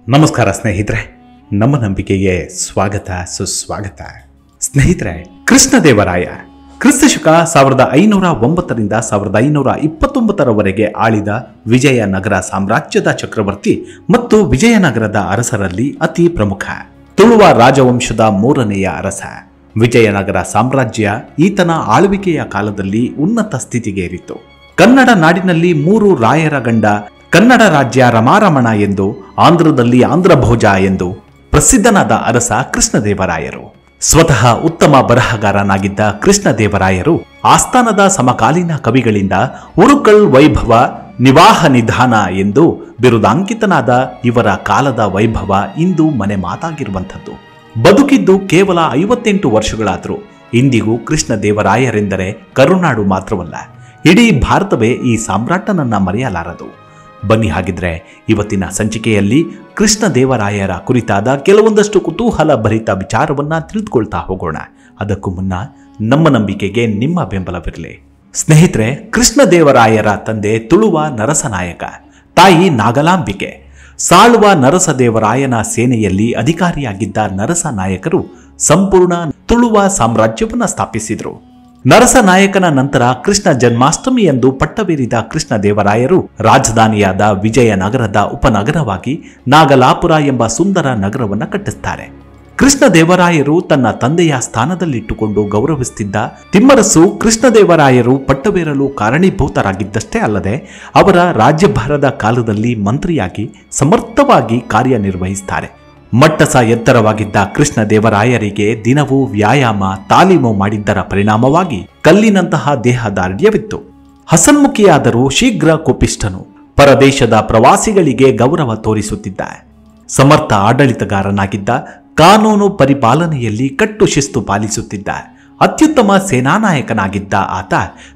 ನಮಸ್ಕಾರ ಸ್ನೇಹಿತರೆ, ನಮ್ಮ ನಂಬಿಕೆಗೆ ಸ್ವಾಗತ ಸುಸ್ವಾಗತ. ಸ್ನೇಹಿತರೆ, ಕೃಷ್ಣದೇವರಾಯ ಕ್ರಿಸ್ತಶಕ 1509ರಿಂದ 1529ರವರೆಗೆ ಆಳಿದ ವಿಜಯನಗರ ಸಾಮ್ರಾಜ್ಯದ ಚಕ್ರವರ್ತಿ ಮತ್ತು ವಿಜಯನಗರದ ಅರಸರಲ್ಲಿ ಅತಿ ಪ್ರಮುಖ. ತುಳುವ ರಾಜವಂಶದ 3ನೆಯ ಅರಸ. ವಿಜಯನಗರ ಸಾಮ್ರಾಜ್ಯ ಈತನ ಆಳ್ವಿಕೆಯ ಕಾಲದಲ್ಲಿ ಉನ್ನತ ಸ್ಥಿತಿಗೇರಿತು. ಕನ್ನಡ ನಾಡಿನಲ್ಲಿ 3 ರಾಯರ ಗಂಡ ಕನ್ನಡ ರಾಜ್ಯ ರಮಾರಮಣ ಎಂದು, ಆಂಧ್ರದಲ್ಲಿ ಆಂಧ್ರಭೋಜ ಎಂದು ಪ್ರಸಿದ್ಧನಾದ ಅರಸ ಕೃಷ್ಣದೇವರಾಯರು. ಸ್ವತಃ ಉತ್ತಮ ಬರಹಗಾರನಾಗಿದ್ದ ಕೃಷ್ಣದೇವರಾಯರು ಆಸ್ಥಾನದ ಸಮಕಾಲೀನ ಕವಿಗಳಿಂದ ಉರುಕಲ್ ವೈಭವ ನಿವಾಹ ನಿಧಾನ ಎಂದು ಬಿರುದಾಂಕಿತನಾದ ಇವರ ಕಾಲದ ವೈಭವ ಇಂದು ಮನೆ ಮಾತಾಗಿರುವಂಥದ್ದು. ಬದುಕಿದ್ದು ಕೇವಲ 58 ವರ್ಷಗಳಾದರೂ ಇಂದಿಗೂ ಕೃಷ್ಣದೇವರಾಯರೆಂದರೆ ಕರುನಾಡು ಮಾತ್ರವಲ್ಲ, ಇಡೀ ಭಾರತವೇ ಈ ಸಾಮ್ರಾಟನನ್ನ ಮರೆಯಲಾರದು. ಬನ್ನಿ, ಹಾಗಿದ್ರೆ ಇವತ್ತಿನ ಸಂಚಿಕೆಯಲ್ಲಿ ಕೃಷ್ಣದೇವರಾಯರ ಕುರಿತಾದ ಕೆಲವೊಂದಷ್ಟು ಕುತೂಹಲ ಭರಿತ ವಿಚಾರವನ್ನ ತಿಳಿದುಕೊಳ್ತಾ ಹೋಗೋಣ. ಅದಕ್ಕೂ ಮುನ್ನ ನಮ್ಮ ನಂಬಿಕೆಗೆ ನಿಮ್ಮ ಬೆಂಬಲವಿರಲಿ. ಸ್ನೇಹಿತರೆ, ಕೃಷ್ಣದೇವರಾಯರ ತಂದೆ ತುಳುವ ನರಸನಾಯಕ, ತಾಯಿ ನಾಗಲಾಂಬಿಕೆ. ಸಾಳುವ ನರಸದೇವರಾಯನ ಸೇನೆಯಲ್ಲಿ ಅಧಿಕಾರಿಯಾಗಿದ್ದ ನರಸನಾಯಕರು ಸಂಪೂರ್ಣ ತುಳುವ ಸಾಮ್ರಾಜ್ಯವನ್ನು ಸ್ಥಾಪಿಸಿದರು. ನರಸನಾಯಕನ ನಂತರ ಕೃಷ್ಣ ಜನ್ಮಾಷ್ಟಮಿ ಎಂದು ಪಟ್ಟವೇರಿದ ಕೃಷ್ಣದೇವರಾಯರು ರಾಜಧಾನಿಯಾದ ವಿಜಯನಗರದ ಉಪನಗರವಾಗಿ ನಾಗಲಾಪುರ ಎಂಬ ಸುಂದರ ನಗರವನ್ನು ಕಟ್ಟಿಸುತ್ತಾರೆ. ಕೃಷ್ಣದೇವರಾಯರು ತನ್ನ ತಂದೆಯ ಸ್ಥಾನದಲ್ಲಿಟ್ಟುಕೊಂಡು ಗೌರವಿಸುತ್ತಿದ್ದ ತಿಮ್ಮರಸು ಕೃಷ್ಣದೇವರಾಯರು ಪಟ್ಟವೇರಲು ಕಾರಣೀಭೂತರಾಗಿದ್ದಷ್ಟೇ ಅಲ್ಲದೆ ಅವರ ರಾಜ್ಯಭಾರದ ಕಾಲದಲ್ಲಿ ಮಂತ್ರಿಯಾಗಿ ಸಮರ್ಥವಾಗಿ ಕಾರ್ಯನಿರ್ವಹಿಸುತ್ತಾರೆ. ಮಟ್ಟಸ ಎತ್ತರವಾಗಿದ್ದ ಕೃಷ್ಣದೇವರಾಯರಿಗೆ ದಿನವೂ ವ್ಯಾಯಾಮ ತಾಲೀಮು ಮಾಡಿದ್ದರ ಪರಿಣಾಮವಾಗಿ ಕಲ್ಲಿನಂತಹ ದೇಹದಾರ್ಢ್ಯವಿತ್ತು. ಹಸನ್ಮುಖಿಯಾದರೂ ಶೀಘ್ರ ಕೋಪಿಷ್ಠನು. ಪರದೇಶದ ಪ್ರವಾಸಿಗಳಿಗೆ ಗೌರವ ತೋರಿಸುತ್ತಿದ್ದ ಸಮರ್ಥ ಆಡಳಿತಗಾರನಾಗಿದ್ದ. ಕಾನೂನು ಪರಿಪಾಲನೆಯಲ್ಲಿ ಕಟ್ಟು ಶಿಸ್ತು ಪಾಲಿಸುತ್ತಿದ್ದ. ಅತ್ಯುತ್ತಮ ಸೇನಾನಾಯಕನಾಗಿದ್ದ ಆತ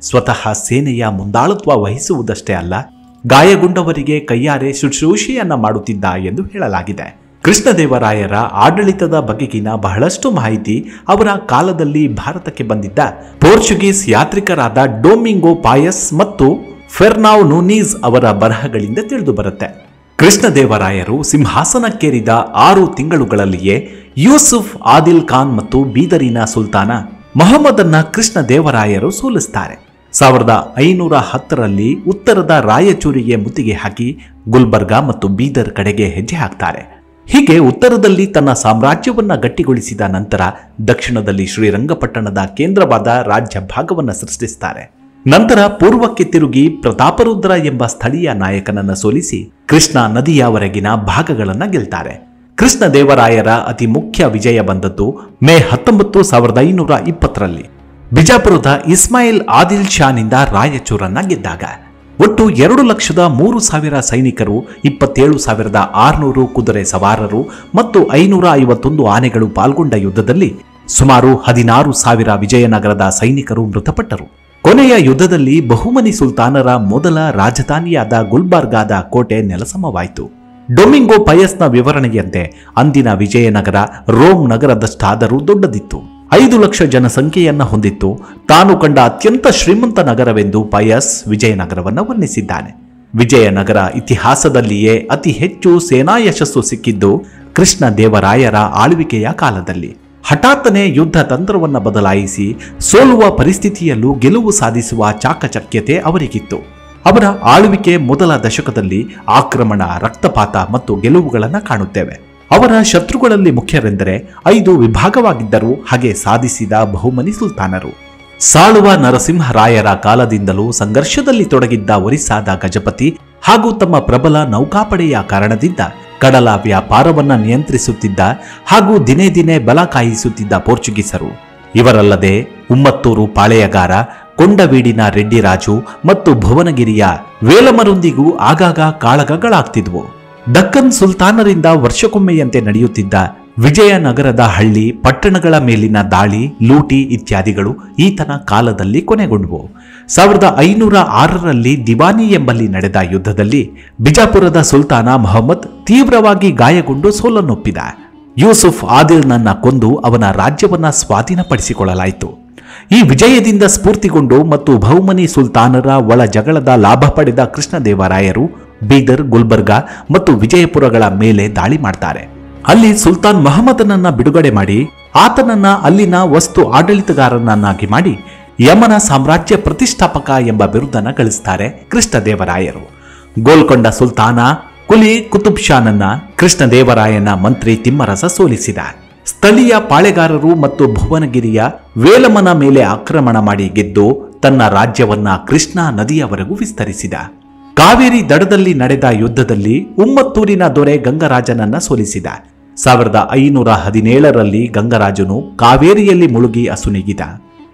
ಸ್ವತಃ ಸೇನೆಯ ಮುಂದಾಳತ್ವ ವಹಿಸುವುದಷ್ಟೇ ಅಲ್ಲ, ಗಾಯಗೊಂಡವರಿಗೆ ಕೈಯಾರೆ ಶುಶ್ರೂಷೆಯನ್ನ ಮಾಡುತ್ತಿದ್ದ ಎಂದು ಹೇಳಲಾಗಿದೆ. ಕೃಷ್ಣದೇವರಾಯರ ಆಡಳಿತದ ಬಗೆಗಿನ ಬಹಳಷ್ಟು ಮಾಹಿತಿ ಅವರ ಕಾಲದಲ್ಲಿ ಭಾರತಕ್ಕೆ ಬಂದಿದ್ದ ಪೋರ್ಚುಗೀಸ್ ಯಾತ್ರಿಕರಾದ ಡೊಮಿಂಗೋ ಪಾಯಸ್ ಮತ್ತು ಫೆರ್ನಾವ್ ನೂನೀಸ್ ಅವರ ಬರಹಗಳಿಂದ ತಿಳಿದು ಬರುತ್ತೆ. ಕೃಷ್ಣದೇವರಾಯರು ಸಿಂಹಾಸನಕ್ಕೇರಿದ 6 ತಿಂಗಳುಗಳಲ್ಲಿಯೇ ಯೂಸುಫ್ ಆದಿಲ್ ಖಾನ್ ಮತ್ತು ಬೀದರಿನ ಸುಲ್ತಾನ ಮೊಹಮ್ಮದನ್ನ ಕೃಷ್ಣದೇವರಾಯರು ಸೋಲಿಸುತ್ತಾರೆ. 1510ರಲ್ಲಿ ಉತ್ತರದ ರಾಯಚೂರಿಗೆ ಮುತ್ತಿಗೆ ಹಾಕಿ ಗುಲ್ಬರ್ಗಾ ಮತ್ತು ಬೀದರ್ ಕಡೆಗೆ ಹೆಜ್ಜೆ ಹಾಕ್ತಾರೆ. ಹೀಗೆ ಉತ್ತರದಲ್ಲಿ ತನ್ನ ಸಾಮ್ರಾಜ್ಯವನ್ನ ಗಟ್ಟಿಗೊಳಿಸಿದ ನಂತರ ದಕ್ಷಿಣದಲ್ಲಿ ಶ್ರೀರಂಗಪಟ್ಟಣದ ಕೇಂದ್ರವಾದ ರಾಜ್ಯ ಭಾಗವನ್ನು ಸೃಷ್ಟಿಸುತ್ತಾರೆ. ನಂತರ ಪೂರ್ವಕ್ಕೆ ತಿರುಗಿ ಪ್ರತಾಪರುದ್ರ ಎಂಬ ಸ್ಥಳೀಯ ನಾಯಕನನ್ನ ಸೋಲಿಸಿ ಕೃಷ್ಣಾ ನದಿಯವರೆಗಿನ ಭಾಗಗಳನ್ನ ಗೆಲ್ತಾರೆ. ಕೃಷ್ಣದೇವರಾಯರ ಅತಿ ಮುಖ್ಯ ವಿಜಯ ಬಂದದ್ದು ಮೇ 19, 1520ರಲ್ಲಿ ಬಿಜಾಪುರದ ಇಸ್ಮಾಯಿಲ್ ಆದಿಲ್ ಶಾನಿಂದ ರಾಯಚೂರನ್ನ ಗೆದ್ದಾಗ. ಒಟ್ಟು 2,03,000 ಸೈನಿಕರು, 27,600 ಕುದುರೆ ಸವಾರರು ಮತ್ತು 551 ಆನೆಗಳು ಪಾಲ್ಗೊಂಡ ಯುದ್ಧದಲ್ಲಿ ಸುಮಾರು 16,000 ವಿಜಯನಗರದ ಸೈನಿಕರು ಮೃತಪಟ್ಟರು. ಕೊನೆಯ ಯುದ್ಧದಲ್ಲಿ ಬಹುಮನಿ ಸುಲ್ತಾನರ ಮೊದಲ ರಾಜಧಾನಿಯಾದ ಗುಲ್ಬರ್ಗಾದ ಕೋಟೆ ನೆಲಸಮವಾಯಿತು. ಡೊಮಿಂಗೋ ಪಯಸ್ನ ವಿವರಣೆಯಂತೆ ಅಂದಿನ ವಿಜಯನಗರ ರೋಮ್ ನಗರದಷ್ಟಾದರೂ ದೊಡ್ಡದಿತ್ತು. 5 ಲಕ್ಷ ಜನಸಂಖ್ಯೆಯನ್ನ ಹೊಂದಿತ್ತು. ತಾನು ಕಂಡ ಅತ್ಯಂತ ಶ್ರೀಮಂತ ನಗರವೆಂದು ಪಯಸ್ ವಿಜಯನಗರವನ್ನು ವರ್ಣಿಸಿದ್ದಾನೆ. ವಿಜಯನಗರ ಇತಿಹಾಸದಲ್ಲಿಯೇ ಅತಿ ಹೆಚ್ಚು ಸೇನಾ ಯಶಸ್ಸು ಸಿಕ್ಕಿದ್ದು ಕೃಷ್ಣದೇವರಾಯರ ಆಳ್ವಿಕೆಯ ಕಾಲದಲ್ಲಿ. ಹಠಾತ್ತನೆ ಯುದ್ಧ ತಂತ್ರವನ್ನು ಬದಲಾಯಿಸಿ ಸೋಲುವ ಪರಿಸ್ಥಿತಿಯಲ್ಲೂ ಗೆಲುವು ಸಾಧಿಸುವ ಚಾಕಚಕ್ಯತೆ ಅವರಿಗಿತ್ತು. ಅವರ ಆಳ್ವಿಕೆ ಮೊದಲ ದಶಕದಲ್ಲಿ ಆಕ್ರಮಣ, ರಕ್ತಪಾತ ಮತ್ತು ಗೆಲುವುಗಳನ್ನು ಕಾಣುತ್ತೇವೆ. ಅವರ ಶತ್ರುಗಳಲ್ಲಿ ಮುಖ್ಯರೆಂದರೆ 5 ವಿಭಾಗವಾಗಿದ್ದರು. ಹಾಗೆ ಸಾಧಿಸಿದ ಬಹುಮನಿ ಸುಲ್ತಾನರು. ಸಾಳುವ ನರಸಿಂಹರಾಯರ ಕಾಲದಿಂದಲೂ ಸಂಘರ್ಷದಲ್ಲಿ ತೊಡಗಿದ್ದ ಒರಿಸ್ಸಾದ ಗಜಪತಿ ಹಾಗೂ ತಮ್ಮ ಪ್ರಬಲ ನೌಕಾಪಡೆಯ ಕಾರಣದಿಂದ ಕಡಲ ವ್ಯಾಪಾರವನ್ನ ನಿಯಂತ್ರಿಸುತ್ತಿದ್ದ ಹಾಗೂ ದಿನೇ ದಿನೇ ಬಲ ಕಾಯಿಸುತ್ತಿದ್ದ ಪೋರ್ಚುಗೀಸರು. ಇವರಲ್ಲದೆ ಉಮ್ಮತ್ತೂರು ಪಾಳೆಯಗಾರ, ಕೊಂಡವೀಡಿನ ರೆಡ್ಡಿರಾಜು ಮತ್ತು ಭುವನಗಿರಿಯ ವೇಲಮರೊಂದಿಗೂ ಆಗಾಗ ಕಾಳಗಗಳಾಗ್ತಿದ್ವು. ದಕ್ಕನ್ ಸುಲ್ತಾನರಿಂದ ವರ್ಷಕ್ಕೊಮ್ಮೆಯಂತೆ ನಡೆಯುತ್ತಿದ್ದ ವಿಜಯನಗರದ ಹಳ್ಳಿ ಪಟ್ಟಣಗಳ ಮೇಲಿನ ದಾಳಿ, ಲೂಟಿ ಇತ್ಯಾದಿಗಳು ಈತನ ಕಾಲದಲ್ಲಿ ಕೊನೆಗೊಂಡವು. 1506ರಲ್ಲಿ ದಿವಾನಿ ಎಂಬಲ್ಲಿ ನಡೆದ ಯುದ್ಧದಲ್ಲಿ ಬಿಜಾಪುರದ ಸುಲ್ತಾನ ಮೊಹಮ್ಮದ್ ತೀವ್ರವಾಗಿ ಗಾಯಗೊಂಡು ಸೋಲನ್ನೊಪ್ಪಿದ. ಯೂಸುಫ್ ಆದಿಲ್ನನ್ನ ಕೊಂದು ಅವನ ರಾಜ್ಯವನ್ನ ಸ್ವಾಧೀನಪಡಿಸಿಕೊಳ್ಳಲಾಯಿತು. ಈ ವಿಜಯದಿಂದ ಸ್ಫೂರ್ತಿಗೊಂಡು ಮತ್ತು ಬಹುಮನಿ ಸುಲ್ತಾನರ ಒಳ ಜಗಳದ ಲಾಭ ಪಡೆದ ಕೃಷ್ಣದೇವರಾಯರು ಬೀದರ್, ಗುಲ್ಬರ್ಗಾ ಮತ್ತು ವಿಜಯಪುರಗಳ ಮೇಲೆ ದಾಳಿ ಮಾಡ್ತಾರೆ. ಅಲ್ಲಿ ಸುಲ್ತಾನ್ ಮಹಮ್ಮದನನ್ನ ಬಿಡುಗಡೆ ಮಾಡಿ ಆತನನ್ನ ಅಲ್ಲಿನ ವಸ್ತು ಆಡಳಿತಗಾರನನ್ನಾಗಿ ಮಾಡಿ ಯಮನ ಸಾಮ್ರಾಜ್ಯ ಪ್ರತಿಷ್ಠಾಪಕ ಎಂಬ ಬಿರುದನ್ನು ಗಳಿಸ್ತಾರೆ ಕೃಷ್ಣದೇವರಾಯರು. ಗೋಲ್ಕೊಂಡ ಸುಲ್ತಾನ ಕುಲಿ ಕುತುಬ್ ಶಾನನ್ನ ಕೃಷ್ಣದೇವರಾಯನ ಮಂತ್ರಿ ತಿಮ್ಮರಸ ಸೋಲಿಸಿದ. ಸ್ಥಳೀಯ ಪಾಳೆಗಾರರು ಮತ್ತು ಭುವನಗಿರಿಯ ವೇಲಮನ ಮೇಲೆ ಆಕ್ರಮಣ ಮಾಡಿ ಗೆದ್ದು ತನ್ನ ರಾಜ್ಯವನ್ನ ಕೃಷ್ಣಾ ನದಿಯವರೆಗೂ ವಿಸ್ತರಿಸಿದ. ಕಾವೇರಿ ದಡದಲ್ಲಿ ನಡೆದ ಯುದ್ಧದಲ್ಲಿ ಉಮ್ಮತ್ತೂರಿನ ದೊರೆ ಗಂಗರಾಜನನ್ನ ಸೋಲಿಸಿದ. 1517ರಲ್ಲಿ ಗಂಗರಾಜನು ಕಾವೇರಿಯಲ್ಲಿ ಮುಳುಗಿ ಅಸುನೀಗಿದ.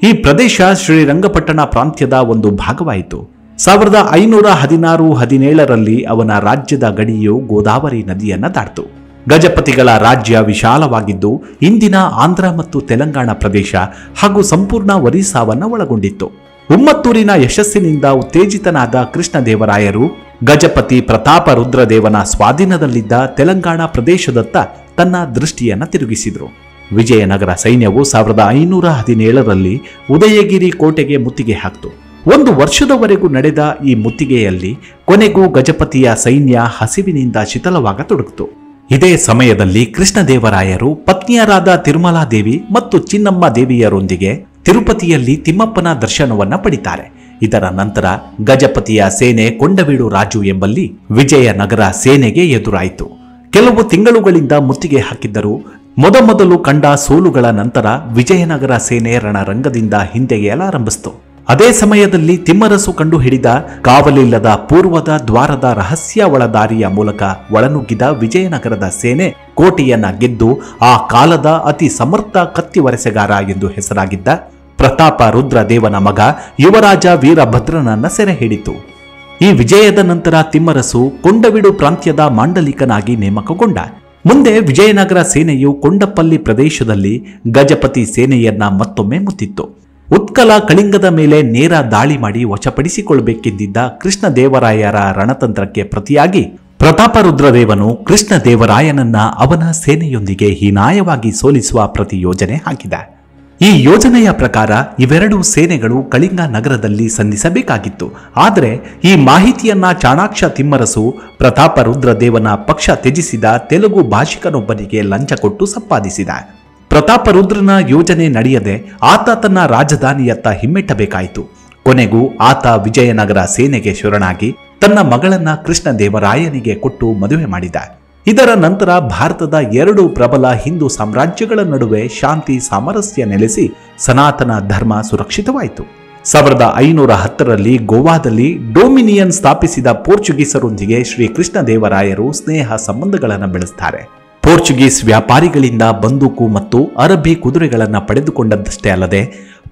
ಈ ಪ್ರದೇಶ ಶ್ರೀರಂಗಪಟ್ಟಣ ಪ್ರಾಂತ್ಯದ ಒಂದು ಭಾಗವಾಯಿತು. 1516-17ರಲ್ಲಿ ಅವನ ರಾಜ್ಯದ ಗಡಿಯು ಗೋದಾವರಿ ನದಿಯನ್ನ ದಾಟಿತು. ಗಜಪತಿಗಳ ರಾಜ್ಯ ವಿಶಾಲವಾಗಿದ್ದು ಇಂದಿನ ಆಂಧ್ರ ಮತ್ತು ತೆಲಂಗಾಣ ಪ್ರದೇಶ ಹಾಗೂ ಸಂಪೂರ್ಣ ಒರಿಸ್ಸಾವನ್ನ ಒಳಗೊಂಡಿತ್ತು. ಉಮ್ಮತ್ತೂರಿನ ಯಶಸ್ಸಿನಿಂದ ಉತ್ತೇಜಿತನಾದ ಕೃಷ್ಣದೇವರಾಯರು ಗಜಪತಿ ಪ್ರತಾಪ ರುದ್ರದೇವನ ಸ್ವಾಧೀನದಲ್ಲಿದ್ದ ತೆಲಂಗಾಣ ಪ್ರದೇಶದತ್ತ ತನ್ನ ದೃಷ್ಟಿಯನ್ನ ತಿರುಗಿಸಿದರು. ವಿಜಯನಗರ ಸೈನ್ಯವು 1517ರಲ್ಲಿ ಉದಯಗಿರಿ ಕೋಟೆಗೆ ಮುತ್ತಿಗೆ ಹಾಕಿತು. 1 ವರ್ಷದವರೆಗೂ ನಡೆದ ಈ ಮುತ್ತಿಗೆಯಲ್ಲಿ ಕೊನೆಗೂ ಗಜಪತಿಯ ಸೈನ್ಯ ಹಸಿವಿನಿಂದ ಶಿಥಿಲವಾಗತೊಡಗಿತು. ಇದೇ ಸಮಯದಲ್ಲಿ ಕೃಷ್ಣದೇವರಾಯರು ಪತ್ನಿಯರಾದ ತಿರುಮಲಾದೇವಿ ಮತ್ತು ಚಿನ್ನಮ್ಮ ದೇವಿಯರೊಂದಿಗೆ ತಿರುಪತಿಯಲ್ಲಿ ತಿಮ್ಮಪ್ಪನ ದರ್ಶನವನ್ನ ಪಡಿತಾರೆ. ಇದರ ನಂತರ ಗಜಪತಿಯ ಸೇನೆ ಕೊಂಡವೀಡು ರಾಜು ಎಂಬಲ್ಲಿ ವಿಜಯನಗರ ಸೇನೆಗೆ ಎದುರಾಯಿತು. ಕೆಲವು ತಿಂಗಳುಗಳಿಂದ ಮುತ್ತಿಗೆ ಹಾಕಿದ್ದರೂ ಮೊದಮೊದಲು ಕಂಡ ಸೋಲುಗಳ ನಂತರ ವಿಜಯನಗರ ಸೇನೆ ರಣರಂಗದಿಂದ ಹಿಂದೆಗೆಯಲಾರಂಭಿಸಿತು. ಅದೇ ಸಮಯದಲ್ಲಿ ತಿಮ್ಮರಸು ಕಂಡು ಹಿಡಿದ ಕಾವಲಿಲ್ಲದ ಪೂರ್ವದ ದ್ವಾರದ ರಹಸ್ಯ ಒಳದಾರಿಯ ಮೂಲಕ ಒಳನುಗ್ಗಿದ ವಿಜಯನಗರದ ಸೇನೆ ಕೋಟೆಯನ್ನ ಗೆದ್ದು ಆ ಕಾಲದ ಅತಿ ಸಮರ್ಥ ಕತ್ತಿವರೆಸೆಗಾರ ಎಂದು ಹೆಸರಾಗಿದ್ದ ಪ್ರತಾಪ ರುದ್ರದೇವನ ಮಗ ಯುವರಾಜ ವೀರಭದ್ರನನ್ನ ಸೆರೆ ಹಿಡಿತು. ಈ ವಿಜಯದ ನಂತರ ತಿಮ್ಮರಸು ಕೊಂಡವೀಡು ಪ್ರಾಂತ್ಯದ ಮಾಂಡಲಿಕನಾಗಿ ನೇಮಕಗೊಂಡ. ಮುಂದೆ ವಿಜಯನಗರ ಸೇನೆಯು ಕೊಂಡಪಲ್ಲಿ ಪ್ರದೇಶದಲ್ಲಿ ಗಜಪತಿ ಸೇನೆಯನ್ನ ಮತ್ತೊಮ್ಮೆ ಮುತ್ತಿತ್ತು. ಉತ್ಕಲ ಕಳಿಂಗದ ಮೇಲೆ ನೇರ ದಾಳಿ ಮಾಡಿ ವಶಪಡಿಸಿಕೊಳ್ಳಬೇಕೆಂದಿದ್ದ ಕೃಷ್ಣದೇವರಾಯರ ರಣತಂತ್ರಕ್ಕೆ ಪ್ರತಿಯಾಗಿ ಪ್ರತಾಪರುದ್ರದೇವನು ಕೃಷ್ಣದೇವರಾಯನನ್ನ ಅವನ ಸೇನೆಯೊಂದಿಗೆ ಹೀನಾಯವಾಗಿ ಸೋಲಿಸುವ ಪ್ರತಿ ಯೋಜನೆ ಹಾಕಿದ. ಈ ಯೋಜನೆಯ ಪ್ರಕಾರ ಇವೆರಡೂ ಸೇನೆಗಳು ಕಳಿಂಗ ನಗರದಲ್ಲಿ ಸಂಧಿಸಬೇಕಾಗಿತ್ತು. ಆದರೆ ಈ ಮಾಹಿತಿಯನ್ನ ಚಾಣಾಕ್ಷ ತಿಮ್ಮರಸು ಪ್ರತಾಪರುದ್ರದೇವನ ಪಕ್ಷ ತ್ಯಜಿಸಿದ ತೆಲುಗು ಭಾಷಿಕನೊಬ್ಬನಿಗೆ ಲಂಚ ಕೊಟ್ಟು ಸಂಪಾದಿಸಿದ. ಪ್ರತಾಪರುದ್ರನ ಯೋಜನೆ ನಡೆಯದೆ ಆತ ತನ್ನ ರಾಜಧಾನಿಯತ್ತ ಹಿಮ್ಮೆಟ್ಟಬೇಕಾಯಿತು. ಕೊನೆಗೂ ಆತ ವಿಜಯನಗರ ಸೇನೆಗೆ ಶರಣಾಗಿ ತನ್ನ ಮಗಳನ್ನ ಕೃಷ್ಣದೇವರಾಯನಿಗೆ ಕೊಟ್ಟು ಮದುವೆ ಮಾಡಿದ. ಇದರ ನಂತರ ಭಾರತದ 2 ಪ್ರಬಲ ಹಿಂದೂ ಸಾಮ್ರಾಜ್ಯಗಳ ನಡುವೆ ಶಾಂತಿ ಸಾಮರಸ್ಯ ನೆಲೆಸಿ ಸನಾತನ ಧರ್ಮ ಸುರಕ್ಷಿತವಾಯಿತು. 1510ರಲ್ಲಿ ಗೋವಾದಲ್ಲಿ ಡೊಮಿನಿಯನ್ ಸ್ಥಾಪಿಸಿದ ಪೋರ್ಚುಗೀಸರೊಂದಿಗೆ ಶ್ರೀ ಕೃಷ್ಣದೇವರಾಯರು ಸ್ನೇಹ ಸಂಬಂಧಗಳನ್ನು ಬೆಳೆಸ್ತಾರೆ. ಪೋರ್ಚುಗೀಸ್ ವ್ಯಾಪಾರಿಗಳಿಂದ ಬಂದೂಕು ಮತ್ತು ಅರಬ್ಬಿ ಕುದುರೆಗಳನ್ನು ಪಡೆದುಕೊಂಡದ್ದಷ್ಟೇ ಅಲ್ಲದೆ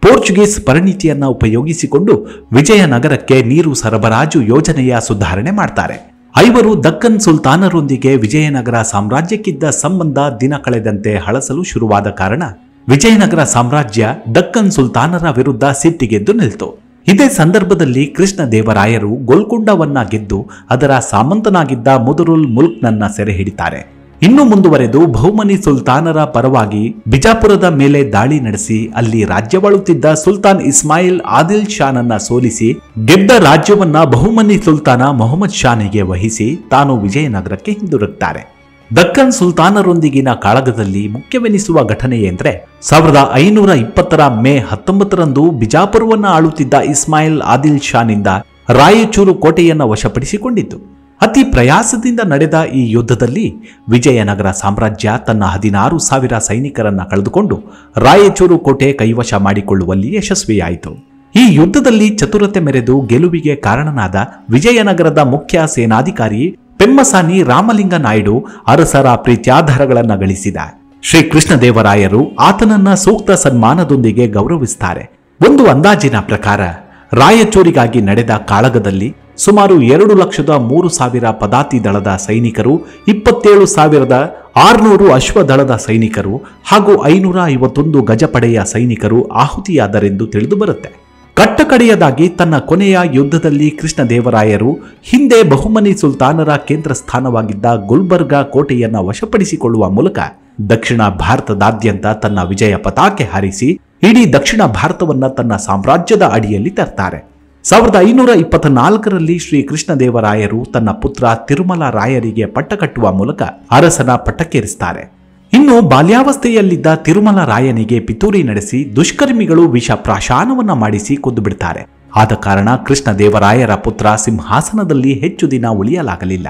ಪೋರ್ಚುಗೀಸ್ ಪರಿಣಿತಿಯನ್ನ ಉಪಯೋಗಿಸಿಕೊಂಡು ವಿಜಯನಗರಕ್ಕೆ ನೀರು ಸರಬರಾಜು ಯೋಜನೆಯ ಸುಧಾರಣೆ ಮಾಡ್ತಾರೆ. ಐವರು ದಕ್ಕನ್ ಸುಲ್ತಾನರೊಂದಿಗೆ ವಿಜಯನಗರ ಸಾಮ್ರಾಜ್ಯಕ್ಕಿದ್ದ ಸಂಬಂಧ ದಿನ ಕಳೆದಂತೆ ಹಳಸಲು ಶುರುವಾದ ಕಾರಣ ವಿಜಯನಗರ ಸಾಮ್ರಾಜ್ಯ ದಕ್ಕನ್ ಸುಲ್ತಾನರ ವಿರುದ್ಧ ಸಿಟ್ಟಿಗೆದ್ದು ನಿಲ್ತು. ಇದೇ ಸಂದರ್ಭದಲ್ಲಿ ಕೃಷ್ಣದೇವರಾಯರು ಗೋಲ್ಕೊಂಡವನ್ನ ಗೆದ್ದು ಅದರ ಸಾಮಂತನಾಗಿದ್ದ ಮುದರುಲ್ ಮುಲ್ಕ್ನನ್ನ ಸೆರೆ ಹಿಡಿತಾರೆ. ಇನ್ನು ಮುಂದುವರೆದು ಬಹುಮನಿ ಸುಲ್ತಾನರ ಪರವಾಗಿ ಬಿಜಾಪುರದ ಮೇಲೆ ದಾಳಿ ನಡೆಸಿ ಅಲ್ಲಿ ರಾಜ್ಯವಾಳುತ್ತಿದ್ದ ಸುಲ್ತಾನ್ ಇಸ್ಮಾಯಿಲ್ ಆದಿಲ್ ಶಾನನ್ನ ಸೋಲಿಸಿ ಗೆದ್ದ ರಾಜ್ಯವನ್ನ ಬಹುಮನಿ ಸುಲ್ತಾನ ಮೊಹಮ್ಮದ್ ಶಾನಿಗೆ ವಹಿಸಿ ತಾನು ವಿಜಯನಗರಕ್ಕೆ ಹಿಂದಿರುಗುತ್ತಾರೆ. ದಕ್ಕನ್ ಸುಲ್ತಾನರೊಂದಿಗಿನ ಕಾಳಗದಲ್ಲಿ ಮುಖ್ಯವೆನಿಸುವ ಘಟನೆ ಎಂದರೆ 1520ರ ಮೇ 19ರಂದು ಬಿಜಾಪುರವನ್ನು ಆಳುತ್ತಿದ್ದ ಇಸ್ಮಾಯಿಲ್ ಆದಿಲ್ ಶಾನಿಂದ ರಾಯಚೂರು ಕೋಟೆಯನ್ನು ವಶಪಡಿಸಿಕೊಂಡಿತ್ತು. ಅತಿ ಪ್ರಯಾಸದಿಂದ ನಡೆದ ಈ ಯುದ್ಧದಲ್ಲಿ ವಿಜಯನಗರ ಸಾಮ್ರಾಜ್ಯ ತನ್ನ 16,000 ಸೈನಿಕರನ್ನ ಕಳೆದುಕೊಂಡು ರಾಯಚೂರು ಕೋಟೆ ಕೈವಶ ಮಾಡಿಕೊಳ್ಳುವಲ್ಲಿ ಯಶಸ್ವಿಯಾಯಿತು. ಈ ಯುದ್ಧದಲ್ಲಿ ಚತುರತೆ ಮೆರೆದು ಗೆಲುವಿಗೆ ಕಾರಣನಾದ ವಿಜಯನಗರದ ಮುಖ್ಯ ಸೇನಾಧಿಕಾರಿ ಪೆಮ್ಮಸಾನಿ ರಾಮಲಿಂಗ ನಾಯ್ಡು ಅರಸರ ಪ್ರೀತ್ಯಾಧಾರಗಳನ್ನು ಗಳಿಸಿದ. ಶ್ರೀ ಕೃಷ್ಣದೇವರಾಯರು ಆತನನ್ನ ಸೂಕ್ತ ಸನ್ಮಾನದೊಂದಿಗೆ ಗೌರವಿಸುತ್ತಾರೆ. ಒಂದು ಅಂದಾಜಿನ ಪ್ರಕಾರ ರಾಯಚೂರಿಗಾಗಿ ನಡೆದ ಕಾಳಗದಲ್ಲಿ ಸುಮಾರು 2,03,000 ಪದಾತಿ ದಳದ ಸೈನಿಕರು, 27,600 ಅಶ್ವದಳದ ಸೈನಿಕರು ಹಾಗೂ 551 ಗಜಪಡೆಯ ಸೈನಿಕರು ಆಹುತಿಯಾದರೆಂದು ತಿಳಿದು ಬರುತ್ತೆ. ಕಟ್ಟಕಡೆಯದಾಗಿ ತನ್ನ ಕೊನೆಯ ಯುದ್ಧದಲ್ಲಿ ಕೃಷ್ಣದೇವರಾಯರು ಹಿಂದೆ ಬಹುಮನಿ ಸುಲ್ತಾನರ ಕೇಂದ್ರ ಸ್ಥಾನವಾಗಿದ್ದ ಗುಲ್ಬರ್ಗಾ ಕೋಟೆಯನ್ನು ವಶಪಡಿಸಿಕೊಳ್ಳುವ ಮೂಲಕ ದಕ್ಷಿಣ ಭಾರತದಾದ್ಯಂತ ತನ್ನ ವಿಜಯ ಪತಾಕೆ ಹಾರಿಸಿ ಇಡೀ ದಕ್ಷಿಣ ಭಾರತವನ್ನ ತನ್ನ ಸಾಮ್ರಾಜ್ಯದ ಅಡಿಯಲ್ಲಿ ತರ್ತಾರೆ. 1524ರಲ್ಲಿ ಶ್ರೀ ಕೃಷ್ಣದೇವರಾಯರು ತನ್ನ ಪುತ್ರ ತಿರುಮಲ ರಾಯರಿಗೆ ಪಟ್ಟ ಕಟ್ಟುವ ಮೂಲಕ ಅರಸನ ಪಟ್ಟಕ್ಕೇರಿಸುತ್ತಾರೆ. ಇನ್ನು ಬಾಲ್ಯಾವಸ್ಥೆಯಲ್ಲಿದ್ದ ತಿರುಮಲ ರಾಯನಿಗೆ ಪಿತೂರಿ ನಡೆಸಿ ದುಷ್ಕರ್ಮಿಗಳು ವಿಷ ಪ್ರಾಶಾನವನ್ನ ಮಾಡಿಸಿ ಕೊಂದು ಬಿಡ್ತಾರೆ. ಆದ ಕಾರಣ ಕೃಷ್ಣದೇವರಾಯರ ಪುತ್ರ ಸಿಂಹಾಸನದಲ್ಲಿ ಹೆಚ್ಚು ದಿನ ಉಳಿಯಲಾಗಲಿಲ್ಲ.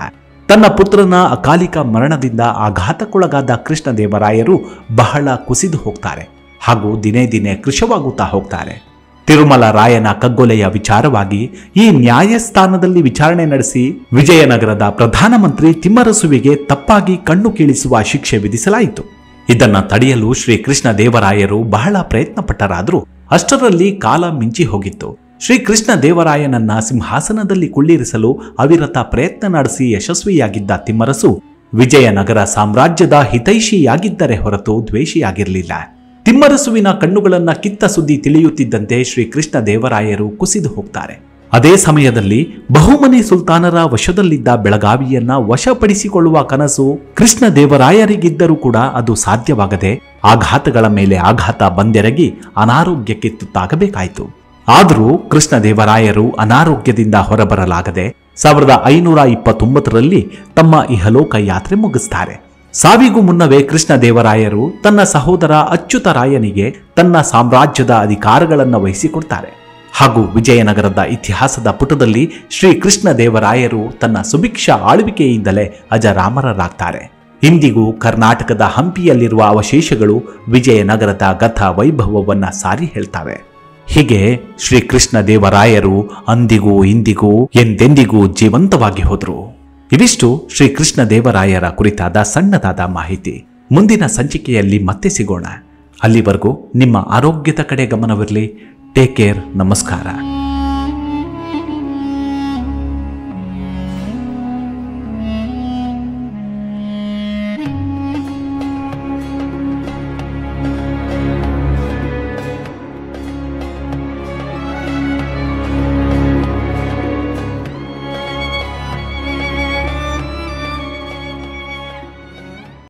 ತನ್ನ ಪುತ್ರನ ಅಕಾಲಿಕ ಮರಣದಿಂದ ಆಘಾತಕ್ಕೊಳಗಾದ ಕೃಷ್ಣದೇವರಾಯರು ಬಹಳ ಕುಸಿದು ಹೋಗ್ತಾರೆ ಹಾಗೂ ದಿನೇ ದಿನೇ ಕೃಶವಾಗುತ್ತಾ ಹೋಗ್ತಾರೆ. ತಿರುಮಲ ರಾಯನ ಕಗ್ಗೊಲೆಯ ವಿಚಾರವಾಗಿ ಈ ನ್ಯಾಯಸ್ಥಾನದಲ್ಲಿ ವಿಚಾರಣೆ ನಡೆಸಿ ವಿಜಯನಗರದ ಪ್ರಧಾನಮಂತ್ರಿ ತಿಮ್ಮರಸುವಿಗೆ ತಪ್ಪಾಗಿ ಕಣ್ಣು ಕೀಳಿಸುವ ಶಿಕ್ಷೆ ವಿಧಿಸಲಾಯಿತು. ಇದನ್ನ ತಡೆಯಲು ಶ್ರೀ ಕೃಷ್ಣದೇವರಾಯರು ಬಹಳ ಪ್ರಯತ್ನ ಪಟ್ಟರಾದರೂ ಅಷ್ಟರಲ್ಲಿ ಕಾಲ ಮಿಂಚಿ ಹೋಗಿತ್ತು. ಶ್ರೀ ಕೃಷ್ಣದೇವರಾಯನನ್ನ ಸಿಂಹಾಸನದಲ್ಲಿ ಕುಳ್ಳಿರಿಸಲು ಅವಿರತ ಪ್ರಯತ್ನ ನಡೆಸಿ ಯಶಸ್ವಿಯಾಗಿದ್ದ ತಿಮ್ಮರಸು ವಿಜಯನಗರ ಸಾಮ್ರಾಜ್ಯದ ಹಿತೈಷಿಯಾಗಿದ್ದರೆ ಹೊರತು ದ್ವೇಷಿಯಾಗಿರಲಿಲ್ಲ. ತಿಮ್ಮರಸುವಿನ ಕಣ್ಣುಗಳನ್ನ ಕಿತ್ತ ಸುದ್ದಿ ತಿಳಿಯುತ್ತಿದ್ದಂತೆ ಶ್ರೀ ಕೃಷ್ಣದೇವರಾಯರು ಕುಸಿದು ಹೋಗ್ತಾರೆ. ಅದೇ ಸಮಯದಲ್ಲಿ ಬಹುಮನಿ ಸುಲ್ತಾನರ ವಶದಲ್ಲಿದ್ದ ಬೆಳಗಾವಿಯನ್ನ ವಶಪಡಿಸಿಕೊಳ್ಳುವ ಕನಸು ಕೃಷ್ಣದೇವರಾಯರಿಗಿದ್ದರೂ ಕೂಡ ಅದು ಸಾಧ್ಯವಾಗದೆ ಆಘಾತಗಳ ಮೇಲೆ ಆಘಾತ ಬಂದೆರಗಿ ಅನಾರೋಗ್ಯಕ್ಕೆ ತುತ್ತಾಗಬೇಕಾಯಿತು. ಆದರೂ ಕೃಷ್ಣದೇವರಾಯರು ಅನಾರೋಗ್ಯದಿಂದ ಹೊರಬರಲಾಗದೆ 1529ರಲ್ಲಿ ತಮ್ಮ ಇಹಲೋಕ ಯಾತ್ರೆ ಮುಗಿಸ್ತಾರೆ. ಸಾವಿಗೂ ಮುನ್ನವೇ ಕೃಷ್ಣದೇವರಾಯರು ತನ್ನ ಸಹೋದರ ಅಚ್ಯುತರಾಯನಿಗೆ ತನ್ನ ಸಾಮ್ರಾಜ್ಯದ ಅಧಿಕಾರಗಳನ್ನು ವಹಿಸಿಕೊಡ್ತಾರೆ ಹಾಗೂ ವಿಜಯನಗರದ ಇತಿಹಾಸದ ಪುಟದಲ್ಲಿ ಶ್ರೀ ಕೃಷ್ಣದೇವರಾಯರು ತನ್ನ ಸುಭಿಕ್ಷ ಆಳ್ವಿಕೆಯಿಂದಲೇ ಅಜರಾಮರರಾಗ್ತಾರೆ. ಇಂದಿಗೂ ಕರ್ನಾಟಕದ ಹಂಪಿಯಲ್ಲಿರುವ ಅವಶೇಷಗಳು ವಿಜಯನಗರದ ಗತ ವೈಭವವನ್ನ ಸಾರಿ ಹೇಳ್ತವೆ. ಹೀಗೆ ಶ್ರೀ ಕೃಷ್ಣದೇವರಾಯರು ಅಂದಿಗೂ ಇಂದಿಗೂ ಎಂದೆಂದಿಗೂ ಜೀವಂತವಾಗಿ ಹೋದರು. ಇವಿಷ್ಟು ಶ್ರೀ ಕೃಷ್ಣದೇವರಾಯರ ಕುರಿತಾದ ಸಣ್ಣದಾದ ಮಾಹಿತಿ. ಮುಂದಿನ ಸಂಚಿಕೆಯಲ್ಲಿ ಮತ್ತೆ ಸಿಗೋಣ. ಅಲ್ಲಿವರೆಗೂ ನಿಮ್ಮ ಆರೋಗ್ಯದ ಕಡೆ ಗಮನವಿರಲಿ. Take care. ನಮಸ್ಕಾರ.